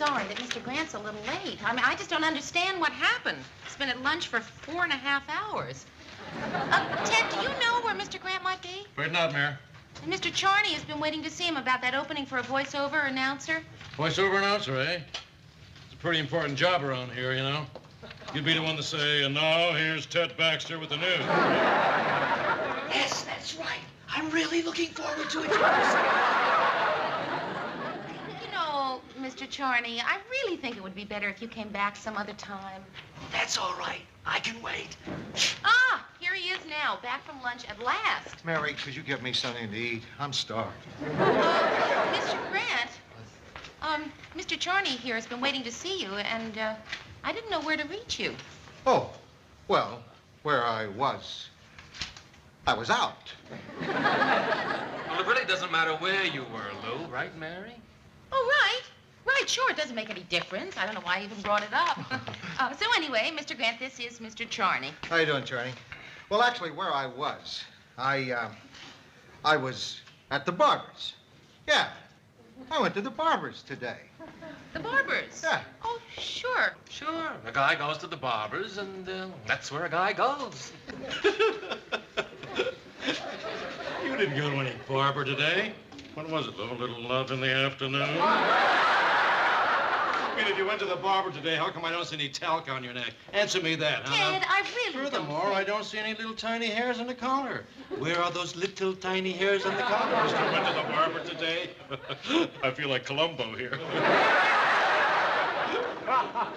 sorry that Mr. Grant's a little late. I mean, I just don't understand what happened. He's been at lunch for 4.5 hours. Ted, do you know where Mr. Grant might be? Afraid not, Mayor. And Mr. Charney has been waiting to see him about that opening for a voiceover announcer. Voiceover announcer, eh? It's a pretty important job around here, you know. You'd be the one to say, and now here's Ted Baxter with the news. Yes, that's right. I'm really looking forward to it. You know, Mr. Charney, I really think it would be better if you came back some other time. That's all right. I can wait. Ah, here he is now, back from lunch at last. Mary, could you get me something to eat? I'm starved. Mr. Grant, Mr. Charney here has been waiting to see you, and I didn't know where to reach you. Oh, well, where I was out. Well, it really doesn't matter where you were, Lou, right, Mary? Oh, right. Right, sure. It doesn't make any difference. I don't know why I even brought it up. So anyway, Mr. Grant, this is Mr. Charney. How you doing, Charney? Well, actually, where I was, I was at the barber's. Yeah, I went to the barber's today. The barber's? Yeah. Oh, sure. Sure. A guy goes to the barber's, and that's where a guy goes. You didn't go to any barber today. What was it, Lou? A little love in the afternoon? I mean, if you went to the barber today, how come I don't see any talc on your neck? Answer me that, huh? Ted, I really Furthermore, I don't see any little tiny hairs on the collar. Where are those little tiny hairs on the collar? Mr. went to the barber today. I feel like Columbo here.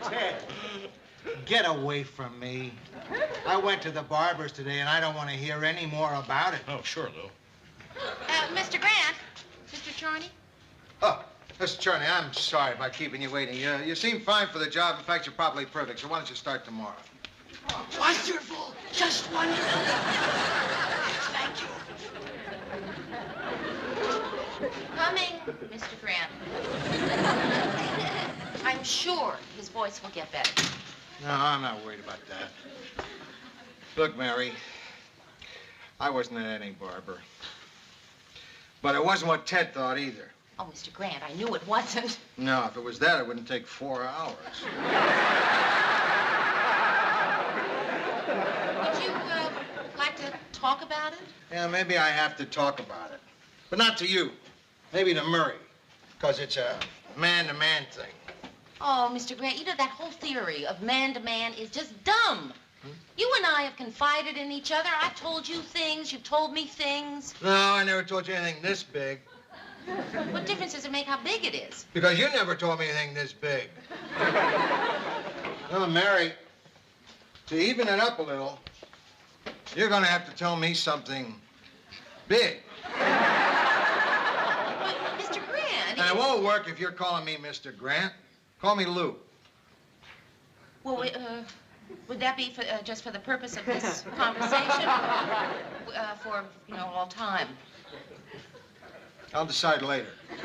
Ted, get away from me. I went to the barber's today, and I don't want to hear any more about it. Oh, sure, Lou. Mr. Grant, Mr. Charney? Oh, Mr. Charney, I'm sorry about keeping you waiting. You seem fine for the job. In fact, you're probably perfect. So why don't you start tomorrow? Wonderful. Just wonderful. Thank you. Coming, Mr. Grant. I'm sure his voice will get better. No, I'm not worried about that. Look, Mary, I wasn't at any barber. But it wasn't what Ted thought either. Oh, Mr. Grant, I knew it wasn't. No, if it was that, it wouldn't take 4 hours. Would you like to talk about it? Yeah, maybe I have to talk about it. But not to you. Maybe to Murray. Because it's a man-to-man thing. Oh, Mr. Grant, you know that whole theory of man-to-man is just dumb. You and I have confided in each other. I've told you things. You've told me things. No, I never told you anything this big. What difference does it make how big it is? Because you never told me anything this big. No, Mary, to even it up a little, you're going to have to tell me something big. But, Mr. Grant... And it won't work if you're calling me Mr. Grant. Call me Lou. Well, would that be for, just for the purpose of this conversation? For, you know, all time? I'll decide later. You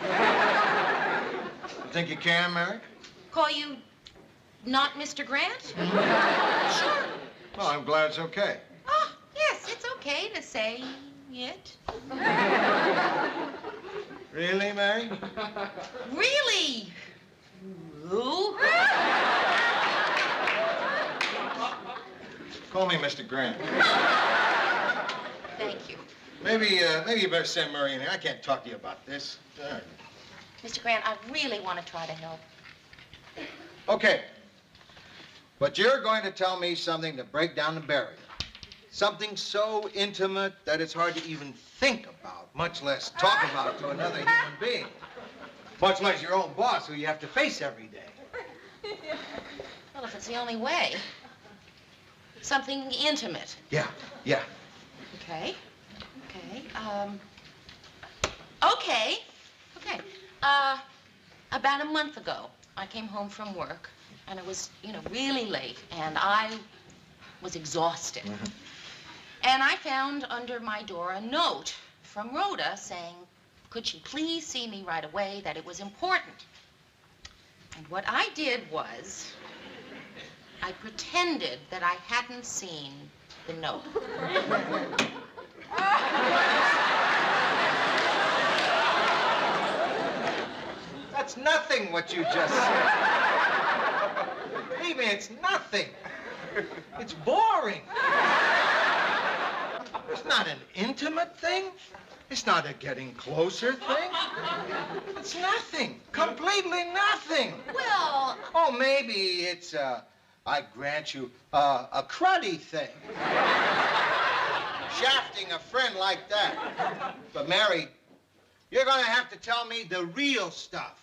think you can, Mary? Call you not Mr. Grant? Sure. Well, I'm glad it's okay. Oh, yes, it's okay to say it. Really, Mary? Really? Lou? Call me Mr. Grant. Thank you. Maybe you better send Murray in here. I can't talk to you about this. Mr. Grant, I really want to try to help. Okay. But you're going to tell me something to break down the barrier. Something so intimate that it's hard to even think about, much less talk about to another human being. Much less your own boss, who you have to face every day. Well, if it's the only way. Something intimate. Yeah. Okay. Okay. About a month ago, I came home from work, and it was, really late, and I was exhausted. Mm-hmm. And I found under my door a note from Rhoda saying, could she please see me right away, that it was important. And what I did was, I pretended that I hadn't seen the note. It's nothing what you just said. Believe me, it's nothing. It's boring. It's not an intimate thing. It's not a getting closer thing. It's nothing. Completely nothing. Well, Oh, maybe it's, I grant you, a cruddy thing. Shafting a friend like that. But, Mary, you're going to have to tell me the real stuff.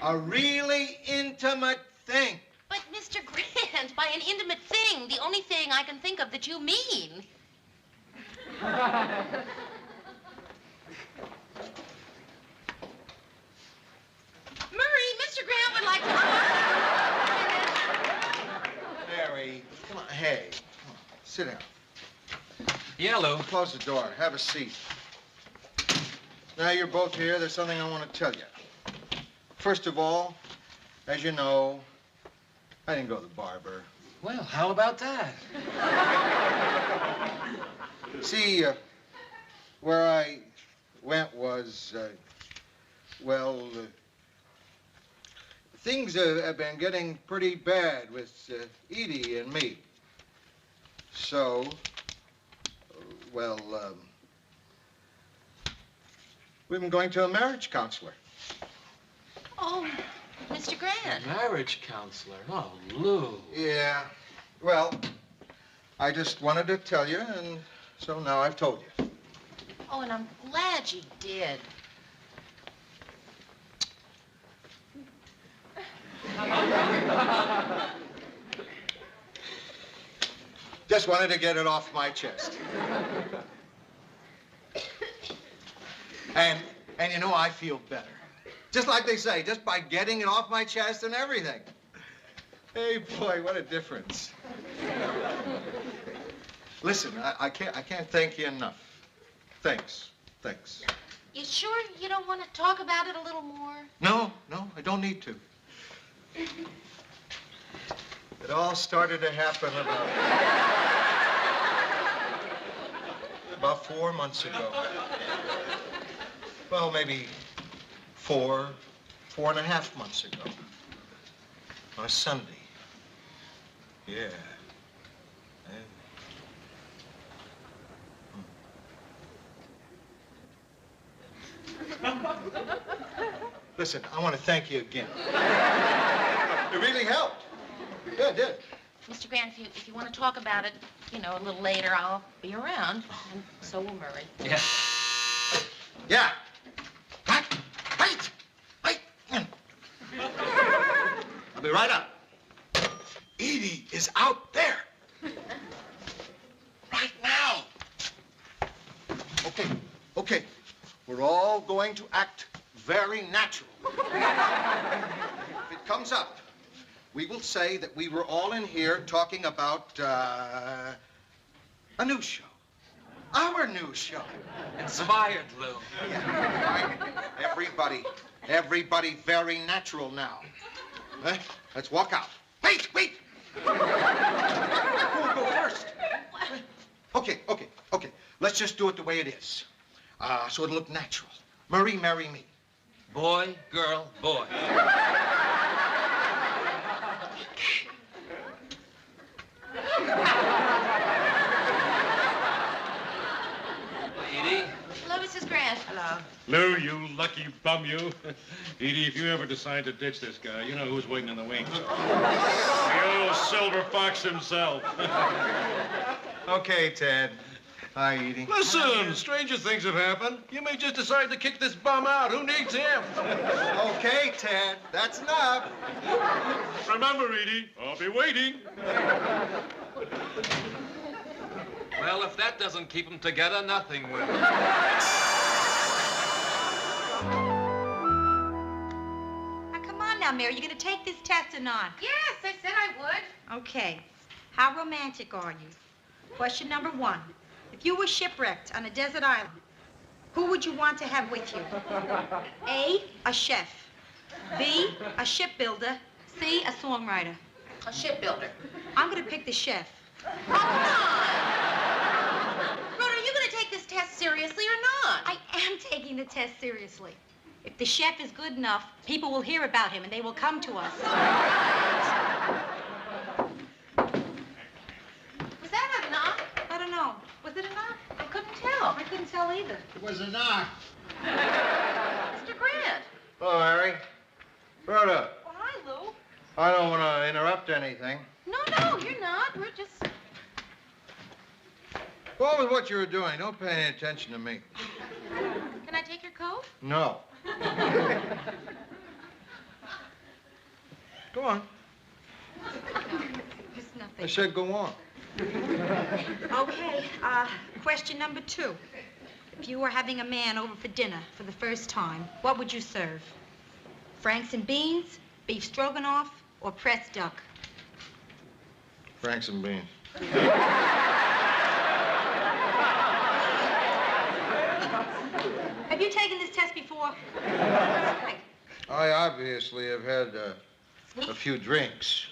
A really intimate thing. but Mr. Grant, by an intimate thing, the only thing I can think of that you mean. Murray, Mr. Grant would like to talk. Mary, come on. Hey, come on. Sit down. Yeah, Lou. Close the door. Have a seat. Now you're both here, there's something I want to tell you. First of all, as you know, I didn't go to the barber. Well, how about that? See, where I went was, things have been getting pretty bad with Edie and me. So, we've been going to a marriage counselor. Oh, Mr. Grant. Marriage counselor. Oh, Lou. Yeah, well, I just wanted to tell you, and so now I've told you. Oh, and I'm glad you did. Just wanted to get it off my chest. And you know, I feel better. Just like they say, just by getting it off my chest and everything. Hey, boy, what a difference. Listen, I can't thank you enough. Thanks. You sure you don't want to talk about it a little more? No, I don't need to. It all started to happen about 4 months ago. Well, maybe 4.5 months ago. On a Sunday. Yeah. Listen, I want to thank you again. It really helped. Yeah, it did. Mr. Grant, if you want to talk about it, you know, a little later, I'll be around. And so will Murray. Yeah. Yeah. Wait. I'll be right up. Edie is out there. Right now. Okay. We're all going to act very natural. If it comes up, we will say that we were all in here talking about, a new show. Our new show. Inspired, Lou. Yeah. Everybody very natural now. Let's walk out. Wait! Who will go first? Okay. Let's just do it the way it is. So it'll look natural. Murray, marry me. Boy, girl, boy. Edie? Hello, Mrs. Grant. Hello. Lou, you lucky bum, you. Edie, if you ever decide to ditch this guy, you know who's waiting in the wings. The old silver fox himself. Okay, Ted. Hi, Edie. Listen, stranger things have happened. You may just decide to kick this bum out. Who needs him? Okay, Ted. That's enough. Remember, Edie, I'll be waiting. Well, if that doesn't keep them together, nothing will. Now, come on now, Mary. You gonna take this test or not? Yes, I said I would. Okay. How romantic are you? Question number 1. If you were shipwrecked on a desert island, who would you want to have with you? A chef. B, a shipbuilder. C, a songwriter. A shipbuilder. I'm gonna pick the chef. Oh, come on. Rhoda, are you going to take this test seriously or not? I am taking the test seriously. If the chef is good enough, people will hear about him and they will come to us. Was that a knock? I don't know. Was it a knock? I couldn't tell. I couldn't tell either. It was a knock. Mr. Grant. Hello, Harry. Rhoda, Well, hi, Lou. I don't want to interrupt anything. No, you're not. We're just... Go on with what you were doing. Don't pay any attention to me. Can I take your coat? No. Go on. Just I nothing. said go on. Okay, question number 2. If you were having a man over for dinner for the first time, what would you serve? Franks and beans, beef stroganoff, or pressed duck? Franks and beans. Have you taken this test before? I obviously have had a few drinks.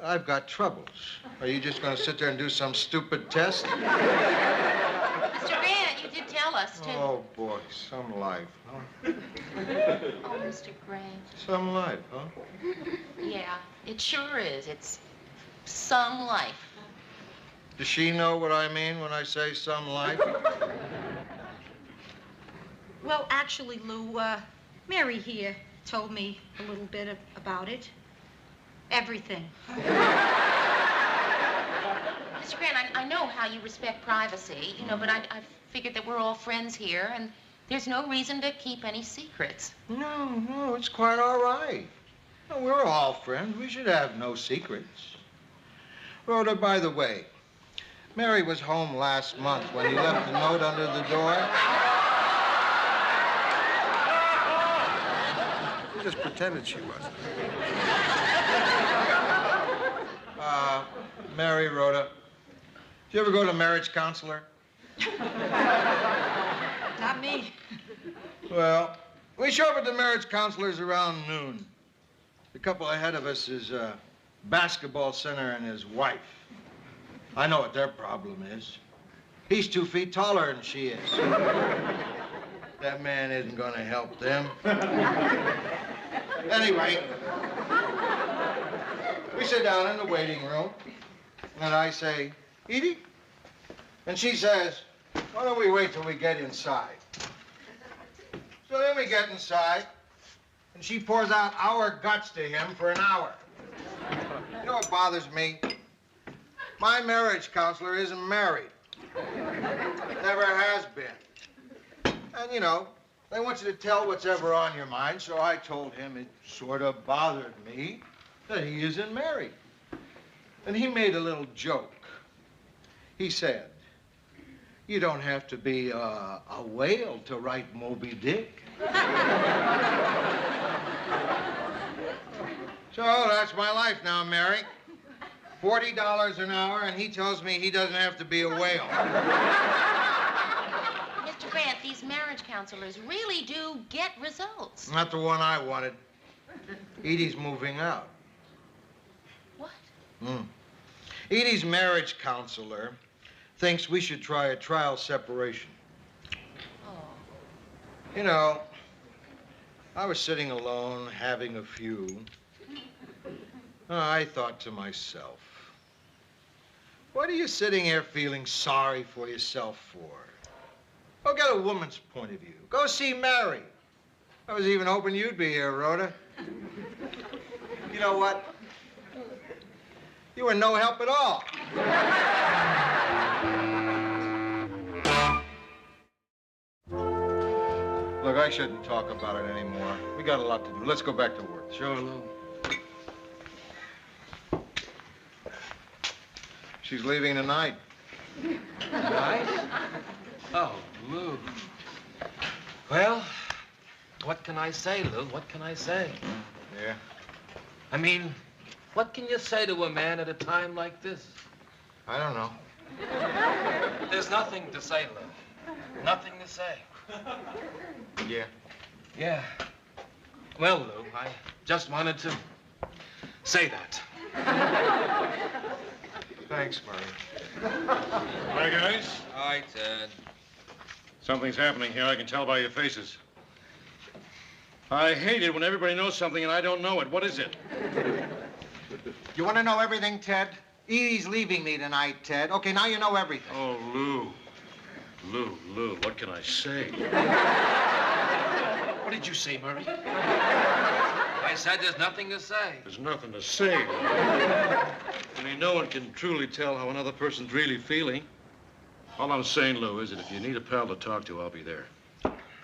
I've got troubles. Are you just going to sit there and do some stupid test? Mr. Grant, you did tell us to... Oh, boy, some life, huh? Oh, Mr. Grant. Some life, huh? Yeah, it sure is. It's some life. Does she know what I mean when I say some life? Well, actually, Lou, Mary here told me a little bit about it. Everything. Mr. Grant, I know how you respect privacy, you know, but I figured that we're all friends here, and there's no reason to keep any secrets. No, it's quite all right. No, we're all friends. We should have no secrets. Rhoda, by the way, Mary was home last month when you left the note under the door. You just pretended she wasn't. Mary, Rhoda, did you ever go to marriage counselor? Not me. Well, we show up at the marriage counselors around noon. The couple ahead of us is a basketball center and his wife. I know what their problem is. He's 2 feet taller than she is. That man isn't going to help them. Anyway, we sit down in the waiting room, and I say, Edie? And she says, why don't we wait till we get inside? So then we get inside, and she pours out our guts to him for an hour. You know what bothers me? My marriage counselor isn't married. Never has been. And, you know, they want you to tell what's ever on your mind, so I told him it sort of bothered me that he isn't married. And he made a little joke. He said, you don't have to be a whale to write Moby Dick. So that's my life now, Mary. $40 an hour, and he tells me he doesn't have to be a whale. Mr. Grant, these marriage counselors really do get results. Not the one I wanted. Edie's moving out. What? Edie's marriage counselor thinks we should try a trial separation. Oh. You know, I was sitting alone, having a few. I thought to myself, what are you sitting here feeling sorry for yourself for? Go get a woman's point of view. Go see Mary. I was even hoping you'd be here, Rhoda. You know what? You were no help at all. Look, I shouldn't talk about it anymore. We got a lot to do. Let's go back to work. Sure, Lou. She's leaving tonight. Tonight? Oh, Lou. Well, what can I say, Lou? What can I say? Yeah? I mean, what can you say to a man at a time like this? I don't know. There's nothing to say, Lou. Nothing to say. Yeah. Yeah. Well, Lou, I just wanted to say that. Thanks, Murray. Hi, guys. Hi, Ted. Something's happening here. I can tell by your faces. I hate it when everybody knows something and I don't know it. What is it? You want to know everything, Ted? Edie's leaving me tonight, Ted. Okay, now you know everything. Oh, Lou. Lou, what can I say? What did you say, Murray? I said there's nothing to say. There's nothing to say. I mean, no one can truly tell how another person's really feeling. All I'm saying, Lou, is that if you need a pal to talk to, I'll be there.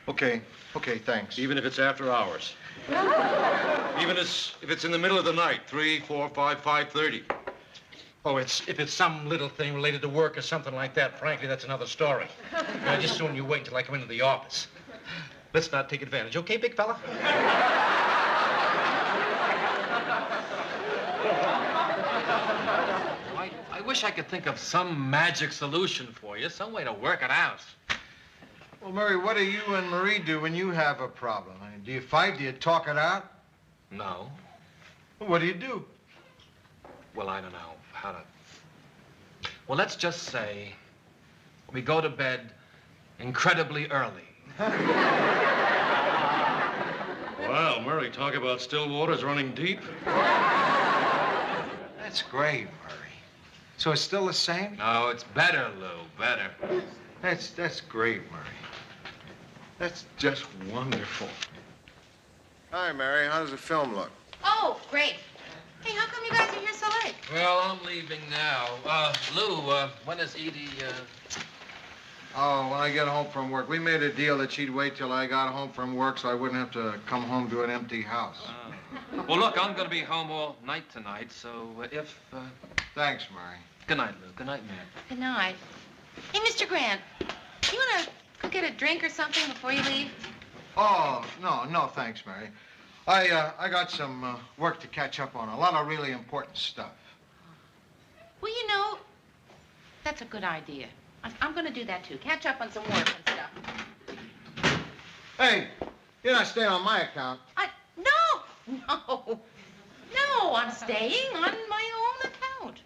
Okay, thanks. Even if it's after hours. Even if it's in the middle of the night, 3, 4, 5, 5:30. Oh, if it's some little thing related to work or something like that, frankly, that's another story. Just soon you wait till I come into the office. Let's not take advantage, okay, big fella? I wish I could think of some magic solution for you, some way to work it out. Well, Murray, what do you and Marie do when you have a problem? I mean, do you fight? Do you talk it out? No. Well, what do you do? Well, I don't know how to... Well, let's just say we go to bed incredibly early. Wow, Murray, talk about still waters running deep. That's great, Murray. So it's still the same? No, it's better, Lou, better. That's great, Murray. That's just wonderful. Hi, Mary. How does the film look? Oh, great. Hey, how come you guys are here so late? Well, I'm leaving now. Lou, when is Edie, Oh, when I get home from work. We made a deal that she'd wait till I got home from work so I wouldn't have to come home to an empty house. Well, look, I'm going to be home all night tonight, so if... Thanks, Mary. Good night, Lou. Good night, man. Good night. Hey, Mr. Grant, you want to go get a drink or something before you leave? Oh, no, thanks, Mary. I got some work to catch up on. A lot of really important stuff. Well, you know, that's a good idea. I'm going to do that, too. Catch up on some work and stuff. Hey, you're not staying on my account. No, I'm staying on my own account.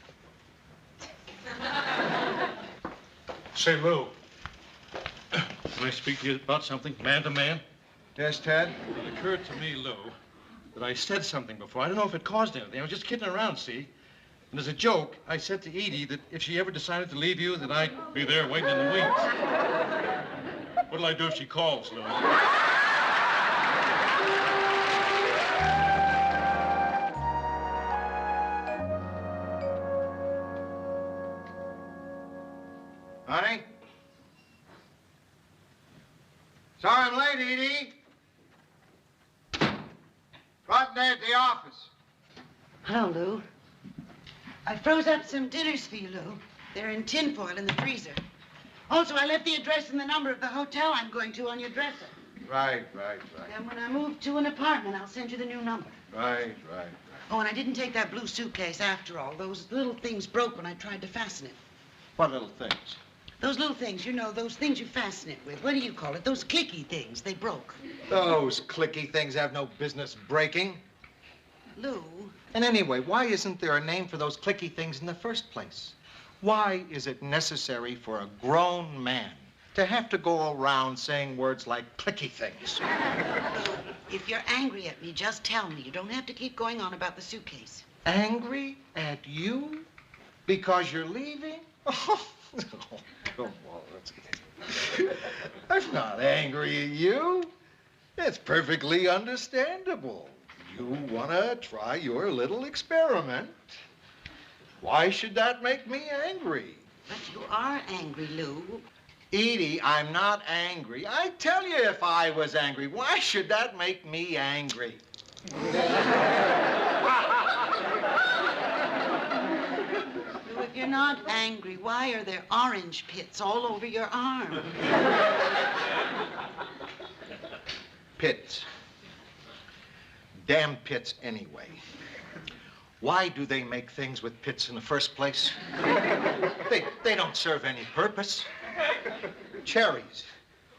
Say, Lou, can I speak to you about something, man to man? Yes, Ted? It occurred to me, Lou, that I said something before. I don't know if it caused anything. I was just kidding around, see? And as a joke, I said to Edie that if she ever decided to leave you, that I'd be there waiting in the wings. What'll I do if she calls, Lou? Honey? Sorry I'm late, Edie. Rotten day at the office. Hello, Lou. I froze up some dinners for you, Lou. They're in tinfoil in the freezer. Also, I left the address and the number of the hotel I'm going to on your dresser. Right. And when I move to an apartment, I'll send you the new number. Right. Oh, and I didn't take that blue suitcase after all. Those little things broke when I tried to fasten it. What little things? Those little things, you know, those things you fasten it with. What do you call it? Those clicky things. They broke. Those clicky things have no business breaking. Lou. And anyway, why isn't there a name for those clicky things in the first place? Why is it necessary for a grown man to have to go around saying words like clicky things? If you're angry at me, just tell me. You don't have to keep going on about the suitcase. Angry at you? Because you're leaving? Oh, come on. I'm not angry at you. It's perfectly understandable. You want to try your little experiment. Why should that make me angry? But you are angry, Lou. Edie, I'm not angry. I'd tell you if I was angry. Why should that make me angry? Lou, if you're not angry, why are there orange pits all over your arm? Pits. Damn pits anyway. Why do they make things with pits in the first place? They don't serve any purpose. Cherries,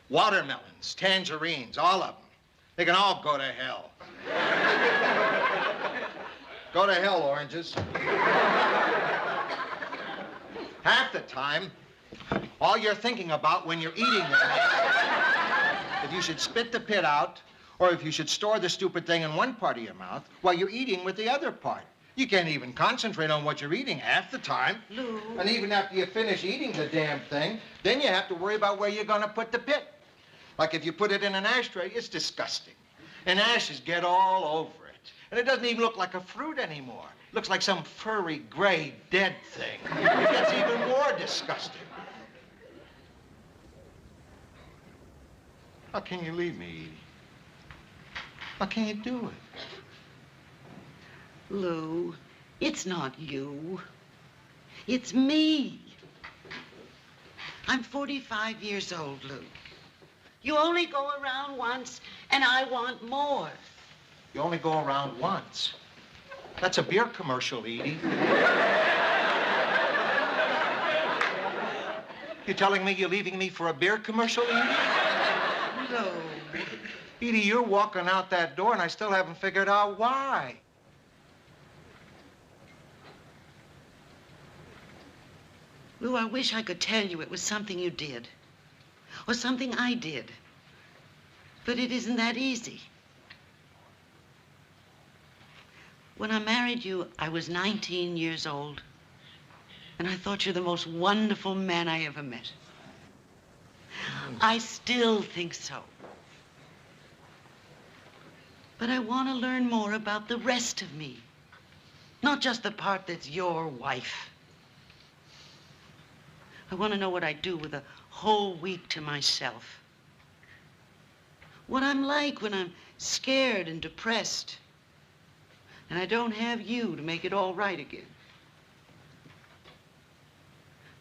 watermelons, tangerines, all of them. They can all go to hell. Go to hell, oranges. Half the time, All you're thinking about when you're eating them is if you should spit the pit out or if you should store the stupid thing in one part of your mouth while you're eating with the other part. You can't even concentrate on what you're eating half the time. Lou. And even after you finish eating the damn thing, then you have to worry about where you're going to put the pit. Like if you put it in an ashtray, it's disgusting. And ashes get all over it. And it doesn't even look like a fruit anymore. It looks like some furry, gray, dead thing. It gets even more disgusting. How can you leave me, Edie? How can you do it? Lou, it's not you. It's me. I'm 45 years old, Lou. You only go around once, and I want more. You only go around once. That's a beer commercial, Edie. You telling me you're leaving me for a beer commercial, Edie? Lou. Edie, you're walking out that door, and I still haven't figured out why. Lou, I wish I could tell you it was something you did. Or something I did. But it isn't that easy. When I married you, I was 19 years old. And I thought you were the most wonderful man I ever met. I still think so. But I want to learn more about the rest of me. Not just the part that's your wife. I want to know what I do with a whole week to myself. What I'm like when I'm scared and depressed. And I don't have you to make it all right again.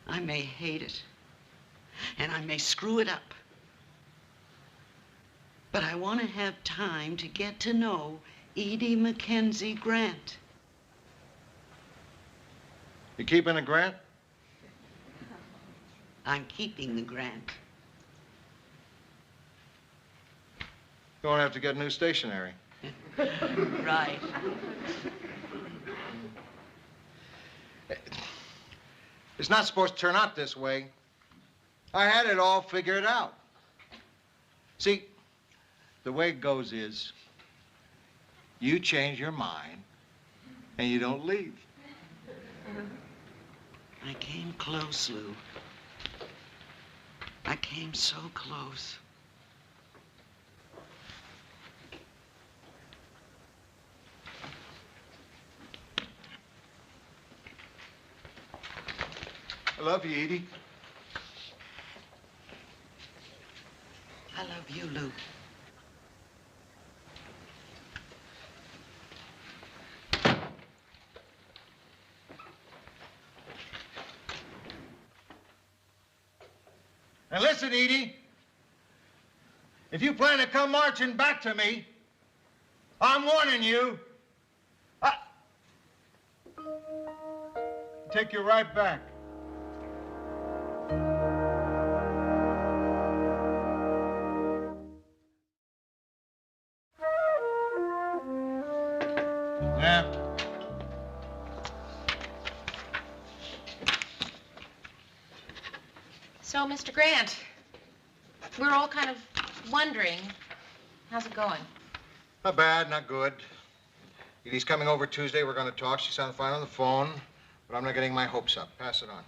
I may hate it. And I may screw it up. But I want to have time to get to know Edie Mackenzie Grant. You keeping a Grant? I'm keeping the Grant. You won't have to get new stationery. Right. It's not supposed to turn out this way. I had it all figured out. See, the way it goes is you change your mind and you don't leave. I came close, Lou. I came so close. I love you, Edie. I love you, Lou. Now listen, Edie. If you plan to come marching back to me, I'm warning you. Take you right back. Yeah. So, Mr. Grant, we're all kind of wondering, how's it going? Not bad, not good. Edie's coming over Tuesday. We're going to talk. She sounded fine on the phone, but I'm not getting my hopes up. Pass it on.